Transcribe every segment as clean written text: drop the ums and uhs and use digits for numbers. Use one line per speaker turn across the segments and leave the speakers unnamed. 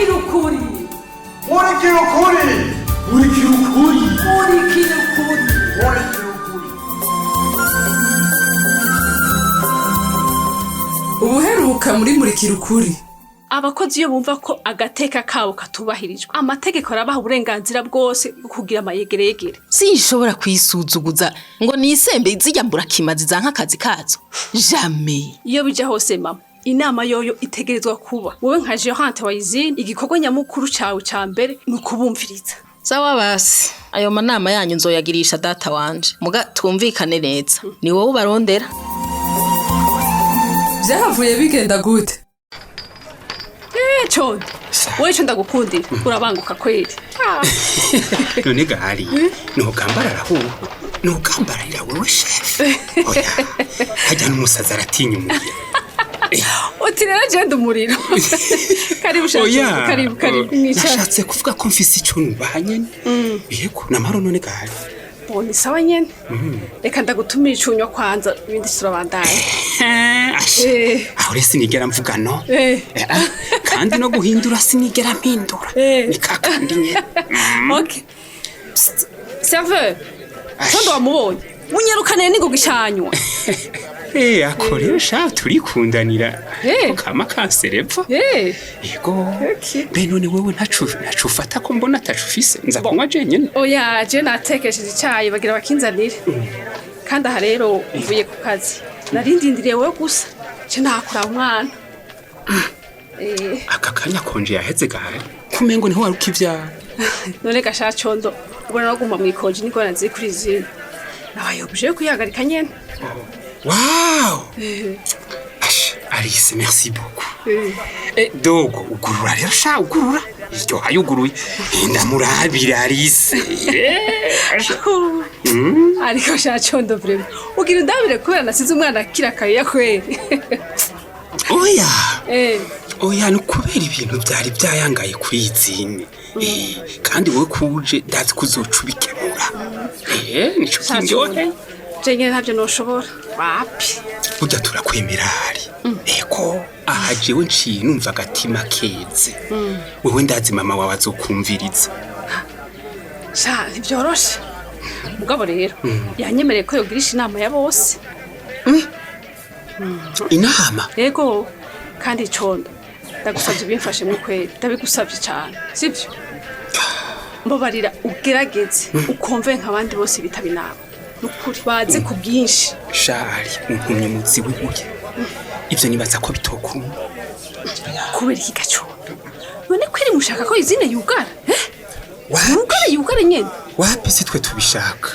MURIKIRA. Ubuheruka muri MURIKIRA.
Abakozi iyo bumva ko agateka kabo katubahirijwe amategeko arabaha uburenganzira bwose bwo kugira amayegeregere.
Sinshobora kwisuzuguza ngo nisembe zijyambura kimazi za nk'akazi kazo. Jamais.
Iyo bija hose mama, inama yoyo itegerezwa kuba. Wowe nka Gerante wa izini igikorwa nyamukuru cawe ca mbere ni ukubumviriza.
Sawa basi. Ayo manama yanyu nzoyagirisha data wanje. Muga twumvikane neza. Ni wowe ubarondera.
Vyahavuye bigenda gute?
Chondo. Wewe cyo ndagukundira. Urabanguka kweli.
None gahari. Ntugambarara ho. Ntugambarira wewe chef. Oya. Hajya n'umusaza aratinya umuriro.
Utirera genda umuriro. Karibu shaka. Karibu mwicara.
Nashatse kuvuga ko mfise icyo nubanye. Yego namaro none gahari.
Boni sawa nyene. Reka ndagutumira icunywa kwanza ibindi surabandanye.
Aho rese nigera mvuga no. Kandi no guhindura sinigera mpindura. Ni kakandi nyene.
Okay. Serveur. Chondo wamubonye. Unyarukane n'ingoga ishanywa.
Akoresha turikundanira. Kama kanserevo. Yego. Be none wewe ntacu ufata ko mbona atacufise. Nza kunywa je nyene.
Oya, je natekesheje icyayi bagira bakinzanire. Kandi aha rero uvuye ku kazi. Narindindiriye wowe gusa. Je nakura umwana.
Aka kanya konje yaheze gahari. Kumengo niho waruka ivyara.
None gasha Chondo. Ubona naguma mwikonje niko nazi kuri izina. Nabayobuje kuyagarika nyene.
Wow! Alice, merci beaucoup. Dogo, ugurura rero sha ugurura. Iryo hayuguruye. Ndamurabira Alice.
Ariko sha Chondo vrema. Ugira ndabire kubera nasize umwana akirakaye yakweri.
Oya. Oya nukubera ibintu byari byayangaye kuri izini. Kandi wowe kuje ndazi kuzocubikemura. Nico kinyohe.
Jenge ntabyo noshobora. Wapi.
Burya turakwemera hari. Eko ahajewe nciye numva agatima keze. Wewe ndazi mama wawe azokumviriza.
Sha ntibyoroshe. Mugabo rero yanyemereye ko yogirisha inama ya bose.
Inama?
Ego kandi Chondo. Ndagusabye bimfashe mu kweli. Ndabigusabye cyane. Sivyo? Mbabarira ugerageze ukomve nk'abandi bose bitaba inama. Nukuri baze ku bwinshi.
Shari unkumye mutsi wibuye. Ivyo nibaza ko bitokuma.
Kubera iki Gacondo? None kweri mushaka ko izine yugara? Yugara nyene.
Wapi si twe tubishaka.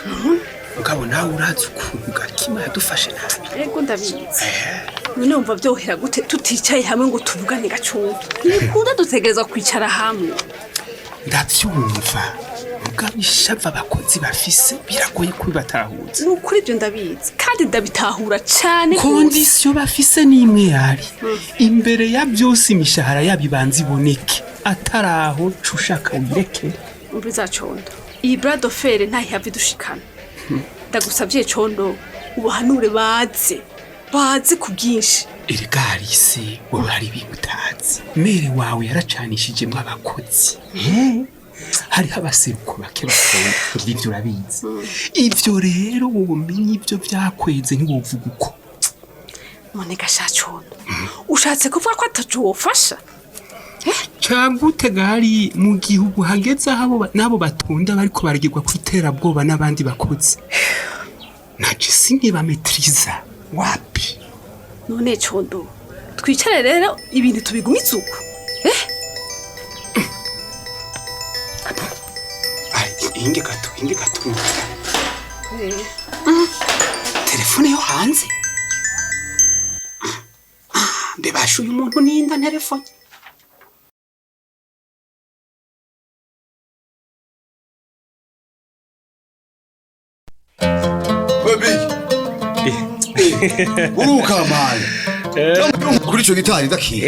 Mugabo nawe urazi ukuntu gakima yadufashe nabi.
Ego ndabizi. None umva byohera gute tuticaye hamwe ngo tuvugane Gacondo? Nikunda dutegereza kwicara hamwe.
Ndavyumva. Mugabo ishava abakozi bafise biragoye kubatahuza.
Nukuri byo ndabizi kandi ndabitahura cyane.
Kondisiyo bafise ni imwe yari. Imbere ya byose imishahara yabibanze iboneke. Ataraho cushaka wireke.
Umbiza Chondo. Iyi brado fere ntahihavi dushikana. Ndagusabye Chondo ubuhanure baze ku bwinshi.
Erega Alice wowe hari bimutazi. Mere wawe yaracanishije mu abakozi. Hari abaseruko bake batonda ibyo urabizi. Ivyo rero womenye ivyo byakweze ntiwovuga uko.
None gasha Chondo. Ushatse kuvuga ko atacu wofasha?
Cyagute gari mu gihugu hageze aho nabo batonda bariko baragirwa kwitera bwoba n'abandi bakozi. Naje singiba maîtriser. Wapi?
None Chondo. Twicare rero ibintu tubigumitse uko.
Inge gato. Telefone yo hanze. Bebashu uyu muntu ninda telefone.
Baby. Uruka mali. Kuri cyo gitari ndaki.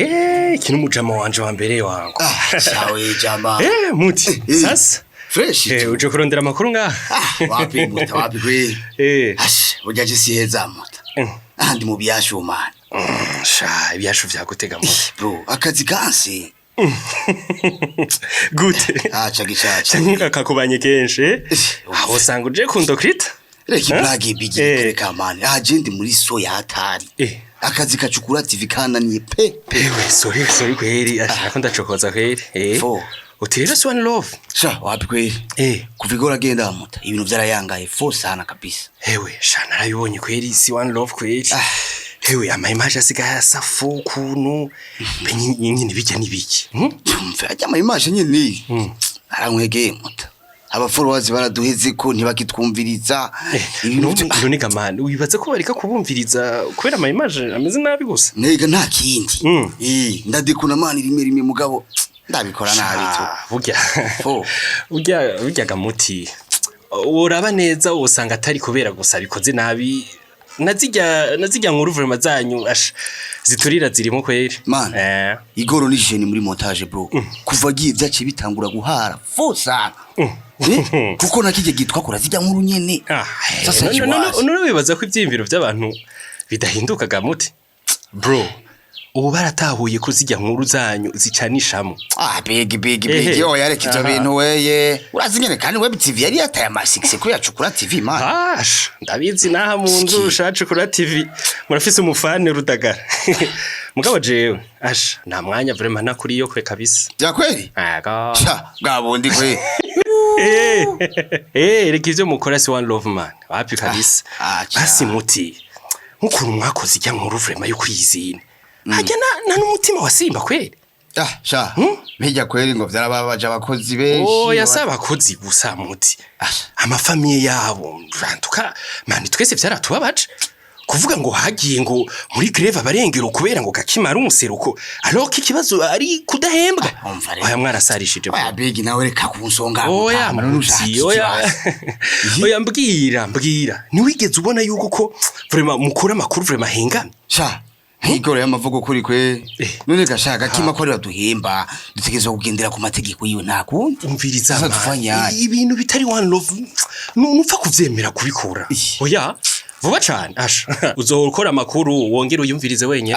Kino mujama wanje wa mbere wangu.
Sawe jama.
Muti. Sasa.
Fresh.
Uje kurondera makuru nga.
Wapi muta wapi kwe. Ujaje siheza muta. Ahandi mu byashu man.
Sha ibyashu vyagutega muta.
Bro, akazi kansi.
Gute.
Acha gichacha.
Cyangwa kakubanye kenshi. Aho usanga uje kundokrita.
Reki blagi bigi reka mani. Ndi muri so ya hatari. Akazi kachukura TV kananiye pe.
Ewe sorry kweli. Ashaka ndacokoza kweli. Utera One Love.
Sha wapi kweli? Kuvigora genda muta. Ibintu byarayangaye fo sana kabisa.
Ewe shana narayibonye kweli si One Love kweli. Ewe ama-image asigaye asa fu kuntu. Nyine bijya nibiki.
Tumva ajya ama-image nyine. Arankwegeye muta. Aba followers baraduheze ko ntibakitwumviriza.
None gamana wibaza ko barika kubumviriza kubera ama-image ameze nabi gusa.
Nega nta kindi. Ndadikuna mani rimwe mugabo. Ndabikora nabi tu.
Burya gamuti. Uraba neza usanga atari kubera gusa bikoze nabi. Nazijya nkuru vraiment zanyu ziturira zirimo kweri.
Man. Igoro ni jeni muri montage bro. Kuva giye byace bitangura guhara. Fosa. Kuko nakije gitwa kora zijya nkuru nyene.
Sasa none wibaza ko ivyimviro by'abantu bidahinduka gamuti. Bro. Ubu baratahuye ko zijya nkuru zanyu zicanishamo.
Big yo yareka ivyo bintu weye. Urazi nyene kandi web TV yari yataye ama6 ko yacukura TV man.
Ndabizi naha mu nzu ushacukura TV. Murafise umufane rudagara. Mugabo jewe nta mwanya vraiment nakuriyo kwe kabisa.
Ya kweli? Bwabundi kwe.
Reka ivyo mukora si One Love man. Wapi kabisa. Basi muti. Nk'ukuntu mwakoze ijya nkuru vraiment yo kwizina. Hajya na n'umutima wasimba kweli.
Mpijya kweli ngo vyarababaje abakozi benshi.
Yasaba abakozi gusa muti. Amafamiye yabo rantuka mani twese vyaratubabaje. Kuvuga ngo hagiye ngo muri greve abarengero kubera ngo gakimara umuseruko. Alors kikibazo ari kudahembwa. Oya mwarasarishije.
Big nawe reka kunsonga.
Mbwira. Niwigeze ubona yuko ko vraiment mukora makuru vraiment hengamye.
Igoro y'amavugo kuri kwe. None gashaka kima ko duhemba dutegezo kugendera ku mategeko yiwe nakundi.
Umviriza ibintu bitari One Love. Nupfa kuvyemera kubikora. Oya vuba cyane uzokora makuru wongera uyumvirize wenye.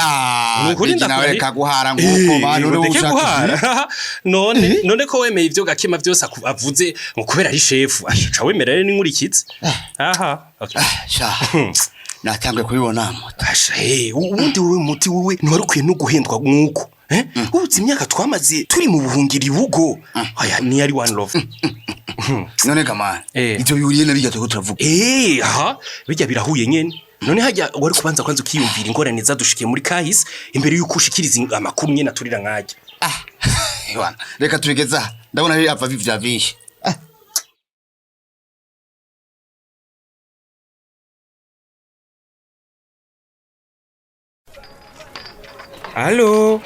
Nukuri ndawe kaguhara nguko bantu
ushaka. None ko wemeye ivyo gakima byose avuze ngo kubera ari chef aca wemera rero n'inkurikize.
Natangwe kubibona muta.
Ubundi wowe muti wowe ntiwarukwiye no guhendwa nkuko. Ubuze imyaka twamaze turi mu buhungiri bugo. Aya ni ari One Love.
None gamana. Ivyo bihuriye na bijya turavuga.
Bijya birahuye nyene. None hajya wari kubanza kwanza ukiyumvira ingorane zadushikiye muri kahise imbere yuko ushikiriza amakuru nyene aturira nkajya.
Bwana, reka tubigeza. Ndabona biri apfa vivya vinshi.
Allo.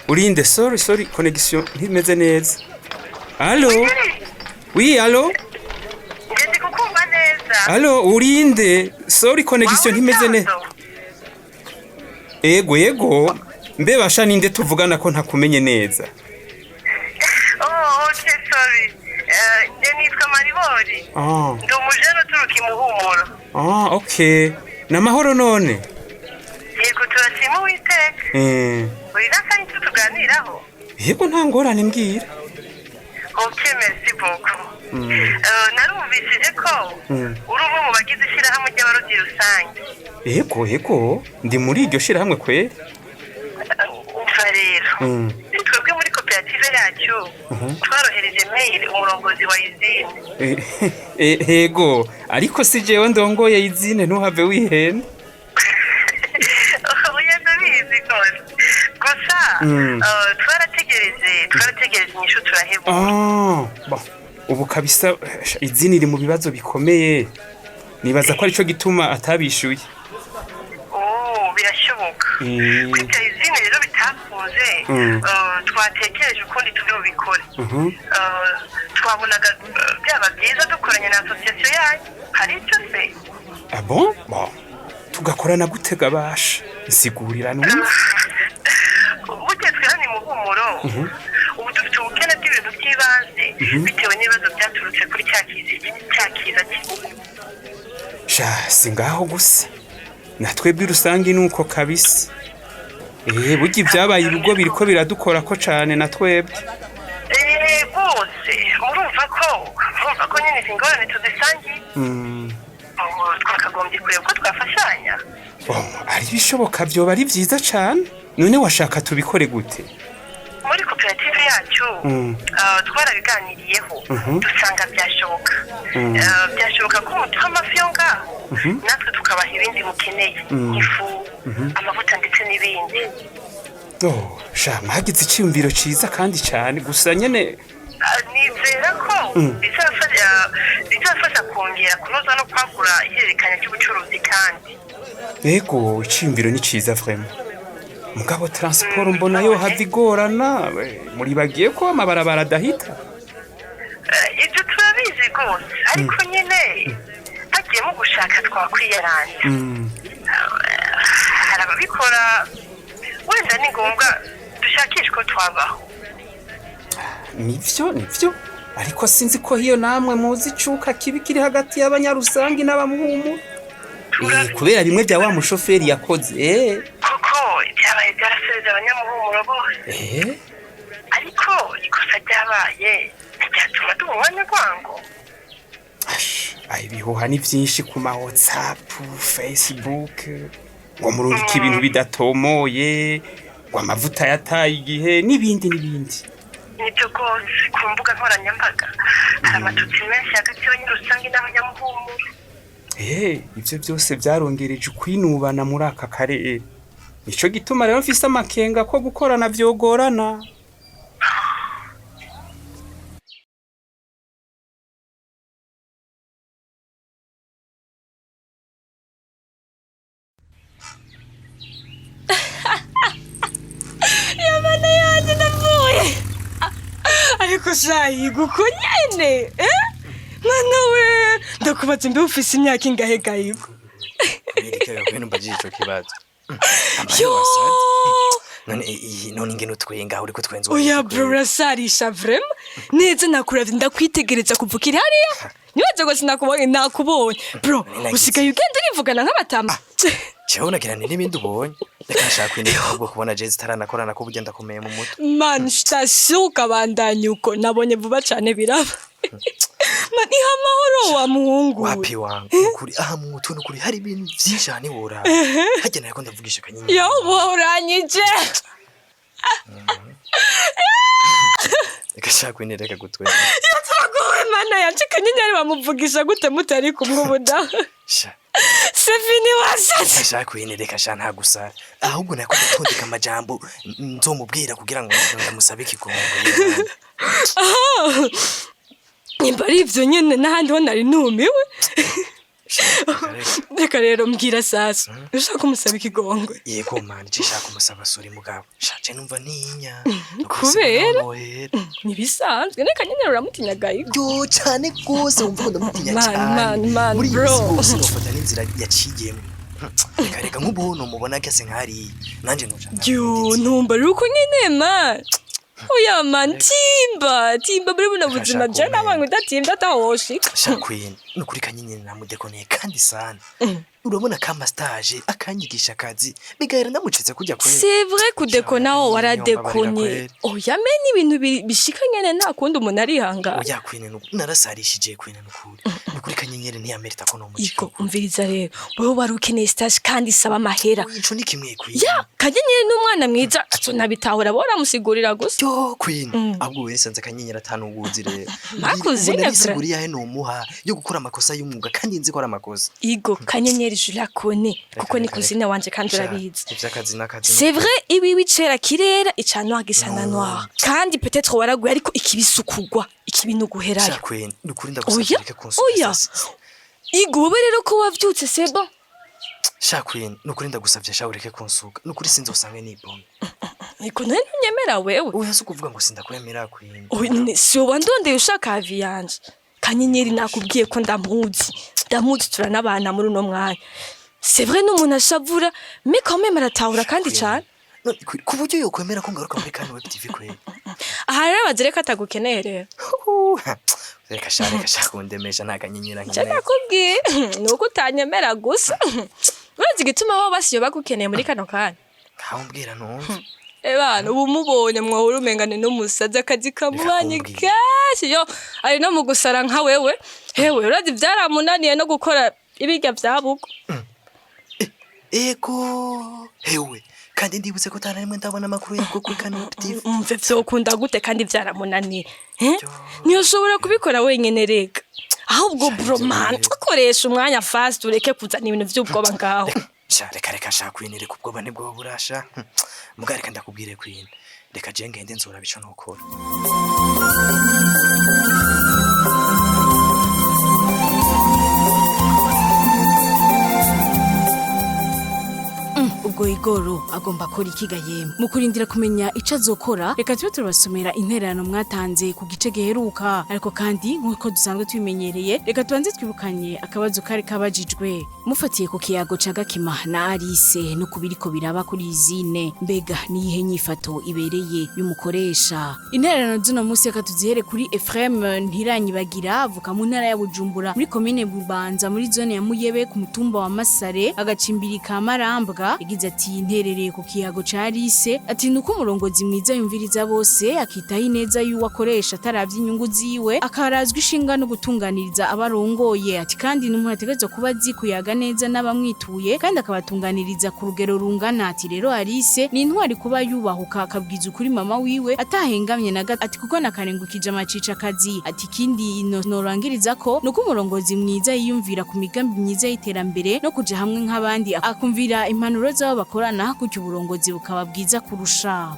Urinde sorry connection ntimeze neza. Allo. Oui, allo.
Ngende kukumva neza.
Allo, urinde sorry connection ntimeze neza. Yego. Mbe basha ninde tuvugana ko ntakumenye neza.
Okay, sorry. Nitwa Maribori. Ndi umujene turuki muhumuro.
Okay. Namahoro none.
Yego turashima Uwiteka. Uri nasa nicyo tuganiraho.
Yego nta ngorane mbwira.
Okay, merci beaucoup. Narumvishije ko uri umwe mu bagize ishirahamwe ry'abarovyi rusange.
Yego ndi muri iryo shirahamwe kweli.
Umva rero. Twebwe muri koperative yacu twarohereje mail umurongozi wa Izine.
Yego ariko si jewe ndongoye Izine ntuhave wihenda.
Gusa twarategereje inyishu turahebura.
Ubu kabisa Izine iri mu bibazo bikomeye. Nibaza ko arico gituma atabishuye.
Birashoboka. Kwita Izine rero bitakunze twatekereje ukundi tubikore. Twabonaga byaba byiza dukoranye na association yayo. Hari icyo se?
Bon. Tugakorana gutega basha. Nsigurira numva.
Ubutetswe hano muhumuro. Ubu dufite ubukene bw'ibintu by'ibanze bitewe n'ibibazo byaturutse kuri cyakiza
singaho gusa natwebwe rusange nuko kabisa. burya ibyabaye ibigo biriko biradukora ko cane na twebwe.
bose urumva ko nyine izi ngorane tuzisangiye. Twakagombye kureba ko twafashanya.
Ari bishoboka vyoba ari vyiza cane. None washaka tubikore gute?
Muri koperative yacu twarabiganiriyeho dusanga byashoboka. Byashoboka ko mutuha amafi yo ngaho natwe tukabaha ibindi mukeneye nk'ifu amavuta ndetse n'ibindi.
Sha mwagize icyumviro ciza kandi cyane gusa nyene
nizera ko bizafasha kongera kunoza no kwagura ihererekanya ry'ubucuruzi kandi.
Yego icyumviro ni ciza vraiment. Mugabo transport mbona yo havigorana muri bagiye ko amabarabara adahita.
Ibyo turabizi rwose ariko nyine hagiyemo gushaka twakwiyaranja. Hari ababikora wenda ni ngombwa dushakisha ko twabaho.
Nivyo ariko sinzi ko hiyo namwe muzi cuka kibi kiri hagati y'abanyarusangi n'abamuhumu. Kubera bimwe bya wa mushoferi yakoze.
Koko byabaye byaraseze abanyamuhumuro bose. Ariko ikosa ryabaye ryatuma tubona rwango.
Ibihuha ni byinshi ku ma WhatsApp, Facebook, ngo murungika ibintu bidatomoye, ngo amavuta yataye igihe n'ibindi.
Nibyo rwose ku mbuga nkoranyambaga hari amatutsi menshi hagati y'abanyarusangi n'abanyamuhumuro.
Ibyo byose byarongereje kwinubana muri aka karere. Nico gituma rero mfise amakenga ko gukorana vyogorana.
Yabana yaje ndavuye. Ariko shahiga uko nyene mwana we ndakubaza mbe ufise imyaka ingahe gahigo?
Kubirikira kwenu mbajije ico kibazo. None ingene utwenga uriko twenza.
Oya bro rasarisha vraiment neza nakuravye ndakwitegereza kuvukira hariya. Nibaje ngo nakubonye bro usigaye ugenda urivugana nk'abatama.
Cyo nakirane n'ibindi ubonye. Reka nshaka kwinira ahubwo kubona Jezi taranakorana ko bugenda kumeye mu mutwe.
Man stashuka bandanye uko nabonye vuba cyane biraba. Mani hamahoro wa muhungu.
Wapi wangu kuri aha mu mutwe n'ukuri hari ibintu byinshi cyane wora. Hajya nayo ndavugisha kanyine.
Yo boranyije.
Reka nshaka kwinira reka gutwe.
Yatagowe mana yanje kanyine bamuvugisha gute mutari kumwe ubuda. Sefini wasatse.
Ashaka kwinireka sha nta gusara. Ahubwo nako gutondeka amajambo nzomubwira kugira ngo ndamusabe ikigongo.
Nimbari ivyo nyene nahandi ho nari numiwe. Reka rero mbwira sasa. Ushaka kumusaba ikigongo.
Yego man, nshaka kumusaba suri mugabo. Shaje numva ninya.
Kubera nibisanzwe neka nyene uramutinya gayigo.
Yo cyane gose umva ndamutinya cyane.
Man bro.
Sinofata n'inzira yacigiyemo. Reka nk'ubuhono mubona kese nkari nanje nuca.
Yo ntumba ruko nyene man. Oya man timba buri buna buzima jana abantu udatimba atahoshi.
Shakwin nukuri kanyenyeri namudekoneye kandi sana. Urabona kama stage akanyigisha akazi bigahera ndamucitse kujya kwe.
C'est vrai kudekona ho waradekonye. Oya meni ibintu bishika nyene nta kundi umuntu arihanga.
Oya kwine narasarishije kwine nukuri kanyenyeri ntiyamerita ko no mucika.
Iko umviriza rero wowe warukeneye stage kandi saba amahera.
Ico ni kimwe kwine.
Ya kanyenyeri n'umwana mwiza nabitahura bora musigurira gusa.
Yo kwine ahubwo wesanze kanyenyeri atanuguzi rero.
Makuzi
nesiguri yahe no muha yo gukora amakosa y'umwuga kandi nzi ko ari amakosa.
Igo kanyenyeri je la connais kuko ni kuzine wanje kandi urabizi.
Ivyakazi nakazi.
C'est vrai ibi wicera kirera ica noir gisa na noir. Kandi peut-être waraguye ariko ikibisukugwa ikibinu guherayo.
Shakwine nukuri ndagusabye konsuka.
Oya. Igo wowe rero ko wavyutse c'est bon.
Shakwine nukuri ndagusabye shawureke konsuka. Nukuri sinzi usange ni bombe.
Niko none nyemera wewe.
Oya so kuvuga ngo sindakwemera kwine.
Oya si wandonde ushaka havi yanje. Kanyenyeri nakubwiye ko ndamuzi turanabana muri no mwanya. C'est vrai n'umuntu ashavura mais quand même aratahura kandi cyane.
Ku buryo yo kwemera ko ngaruka muri Kano Web TV kwe.
Aha rero bazireka atagukeneye rero.
Reka shaka kundemesha nta kanyenyera nkene.
Cyane nakubwiye nuko utanyemera gusa. Urazi gituma aho basiyo bagukeneye muri kano kanya.
Nkawumbwira numva.
Ebana ubu mubonye mwahura umengane n'umusaza akazi kamubanye kenshi yo ari no mu gusara nka wewe hewe urazi byaramunaniye no gukora ibirya byabugo
Ego hewe kandi ndibutse ko rimwe ndabona amakuru yabwo kuri Canal TV.
Umve vyokunda gute kandi byaramunaniye niyo ushobora kubikora wenyene rega ahubwo bro man ukoresha umwanya fast ureke kuzana ibintu vy'ubwoba ngaho.
Reka shaka kwinire kubwoba nibwo burasha mugare kandi akubwire kwine reka je ngende nzora bico nokora.
ubwo Igoro agomba kora ikiga yemwe mu kurindira kumenya ico azokora reka tube turabasomera intererano mwatanze ku gice giheruka ariko kandi nkuko dusanzwe tubimenyereye reka tubanze twibukanye akabazo kari kabajijwe mufatiye ku kiyago ca Gakima na Alice no kubiriko biraba kuri izine mbega niyihe nyifato ibereye y'umukoresha. Intererano zino musi reka tuzihere kuri Ephraim Ntiranyibagira avuka mu ntara ya Bujumbura muri komine Bubanza muri zone ya Muyebe ku mutumba wa Masare agacimbiri ka Marambwa yagize ati interereye ku kiyago ca Alice ati nuko umurongozi mwiza yumviriza bose akitaho ineza y'uwakoresha ataravye inyungu ziwe akarazwa ishinga no gutunganiriza abarongoye ati kandi n'umuntu ategerezwa kuba azi kuyaga neza n'abamwituye kandi akabatunganiriza ku rugero rungana ati rero Alice ni intwari kuba yubahuka akabwiza ukuri mama wiwe atahengamye na gato ati kuko nakarengukije amacica akazi ati kindi norangiriza ko nuko umurongozi mwiza yiyumvira ku migambi myiza y'iterambere no kuja hamwe nk'abandi akumvira impanuro z'abo bakorana gutyo uburongozi bukaba bwiza kurusha.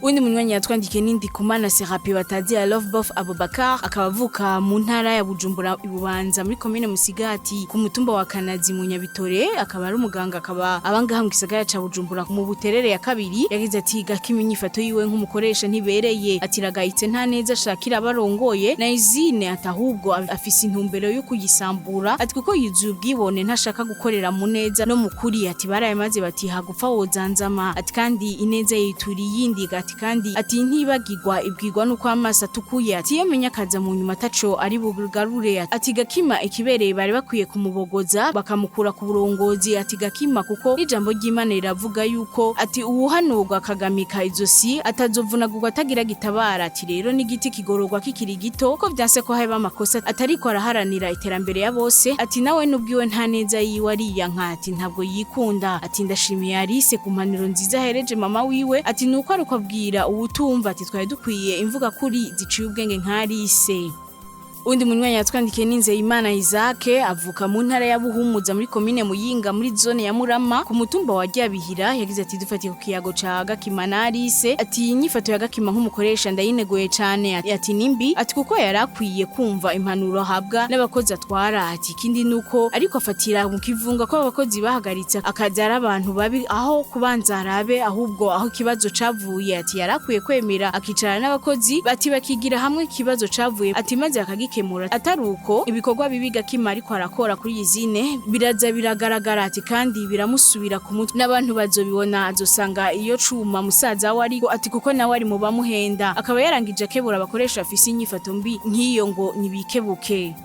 Undi munywanyi yatwandikiye nindi kumana Serapi batazi ya Love Buff Abubakar akabavuka mu ntara ya Bujumbura Ibubanza muri komine Musigati ku mutumba wa Kanazi mu Nyabitore akaba ari umuganga akaba abangaha mu gisagara ca Bujumbura mu Buterere ya kabiri yagize ati Gakima inyifato yiwe nk'umukoresha ntibereye atiragayitse nta neza shakira abarongoye na izine atahubwo afise intumbero yo kuyisambura ati kuko yuzuye ubwibone ntashaka gukorera mu neza no mukuri ati baraye maze bati hagupfa wozanzama ati kandi ineza yituri yindi kandi ati ntibagirwa ibwirwa nuko amaso atukuye ati yemenya kaza mu nyuma taco ari bugarure ati Gakima ikibereye bari bakwiye kumubogoza bakamukura ku burongozi ati Gakima kuko ijambo ry'Imana riravuga yuko ati uwuhanurwa akagamika izosi atazovunagurwa atagira gitabara ati rero n'igiti kigororwa kikiri gito ko vyanse ko haba amakosa atari ko araharanira iterambere ya bose ati nawe nubwiwe nta neza yiwe ariyanka ati ntabwo yikunda ati ndashimiye Alice ku mpanuro nziza hereje mama wiwe ati nuko ari kwabwira ubutumva ati twari dukwiye imvuga kuri ziciye ubwenge nka Alice. Undi munywanyi yatwandikiye ninze Imana Isaac avuka mu ntara ya Buhumuza muri komine Muyinga muri zone ya Murama ku mutumba wa Ryabihira yagize ati dufatiye ku kiyago ca Gakima na Alice ati inyifato ya Gakima nk'umukoresha ndayinegoye cane ati nimbi ati kuko yarakwiye kumva impanuro habwa n'abakozi atwara ati kindi nuko ariko afatira mu kivunga ko abakozi bahagaritse akajara abantu babi aho kubanza arabe ahubwo aho kibazo cavuye ati yarakwiye kwemera akicara n'abakozi bati bakigira hamwe kibazo cavuye ati maze akagikemura ataruko ibikorwa bibi Gakima ariko arakora kuri izine biraza biragaragara ati kandi biramusubira ku mutwe n'abantu bazobibona azosanga iyo cuma musaza we ariko ati kuko nawe ari mu bamuhenda akaba yarangije akebura abakoresha afise inyifato mbi nk'iyo ngo nibikebuke.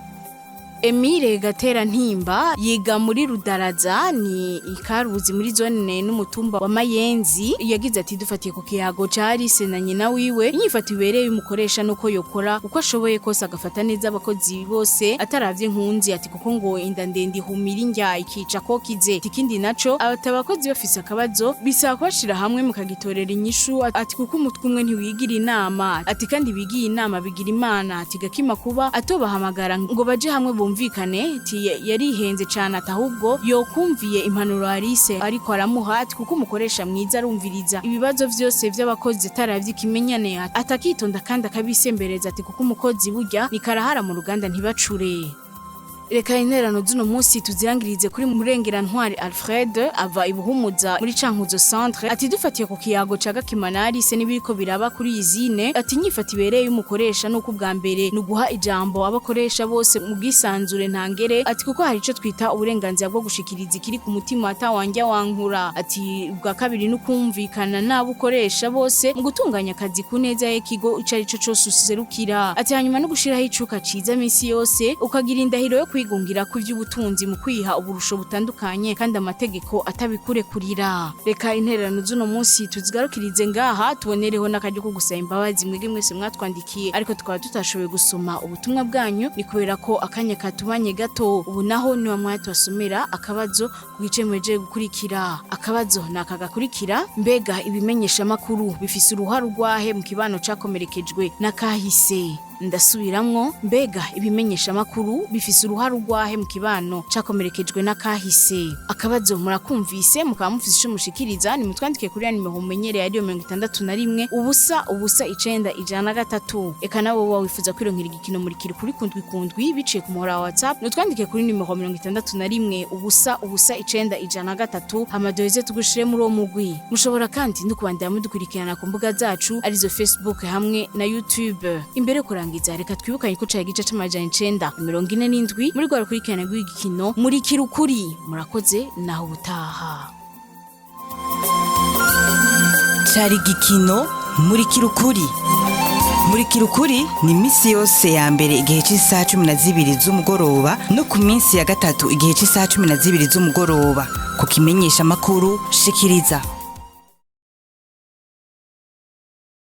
Emile Gatera Ntimba yiga muri Rudaraza ni ikaruzi muri zone n'umutumba wa Mayenzi yagize ati dufatiye ku kiyago ca Alice na nyina wiwe inyifato ibereye umukoresha nuko yokora uko ashoboye kose agafata neza abakozi bose ataravye nkunzi ati kuko ngo inda ndende humira injya ikica ko kize tikindi naco abakozi bafise akabazo bisaba kubashira hamwe mukagitorera inyishu ati kuko umutwe umwe ntiwigira inama ati kandi bigiye inama bigira Imana ati Gakima kuba atobahamagara ngo baje hamwe bumvikane yarihenze cyane atahubwo yokumviye impanuro Alice ariko aramuha ati kuko umukoresha mwiza arumviriza ibibazo vyose vy'abakozi taravye kimenyane atakitonda kandi akabisembereza ati kuko umukozi burya nikarahara mu ruganda ntibacure. Reka interano z'uno munsi tuzirangirize kuri Murengera Ntwari Alfred ava Ibuhumuza muri Cankuzo Centre ati dufatiye ku kiyago ca Gakima na Alice nibiriko biraba kuri izine ati nyifata ibereye y'umukoresha nuko bwa mbere nuguha ijambo abakoresha bose mu bwisanzure ntangere ati kuko hari ico twita uburenganzira bwo gushikiriza ikiri ku mutima atawanja wankura ati bwa kabiri nukumvikana nabo ukoresha bose mu gutunganya akazi ku neza y'ikigo icari cyo cyose userukira ati hanyuma no gushiraho icuka ciza misi yose ukagira indahiro yo kwigungira ku by'ubutunzi mu kwiha uburusho butandukanye kandi amategeko atabikurekurira. Reka intererano z'uno munsi tuzigarukirize ngaha, tubonereho n'akaryo ko gusaba imbabazi mwege mwese mwatwandikiye ariko tukaba tutashoboye gusoma ubutumwa bwanyu, ni kubera ko akanya katubanye gato. Ubu naho ni wa mwanya tubasomera akabazo ku gice mweje gukurikira. Akabazo nakagakurikira: mbega ibimenyesha makuru bifise uruhare rwahe mu kibano cakomerekejwe na kahise? Ndasubiramwo, mbega ibimenyesha makuru bifise uruhare rwahe mu kibano cakomerekejwe na kahise? Akabazo murakumvise, mukaba mufise ico mushikiriza, ni mutwandike kuri nimero mumenyereye ariyo 61 ubusa ubusa 913. Eka nawe wifuza kwironkera igikino murikira kuri kundwi biciye ku muhora wa WhatsApp, nutwandike kuri nimero 61 ubusa ubusa 913, hamadoze tugushire muri uwo mugwi. Mushobora kandi ndukubandira mudukurikirana ku mbuga zacu arizo Facebook hamwe na YouTube. Imbere reka twibukanye ko cya gice c'amajana 947 muri rwa rukurikirana rw'igikino murikira ukuri. Murakoze naho ubutaha.
Cari igikino murikira ukuri. Murikira ukuri ni misi yose ya mbere igihe cy'isaha 12 z'umugoroba no ku minsi ya gatatu igihe cy'isaha 12 z'umugoroba ku kimenyesha makuru Shikiriza.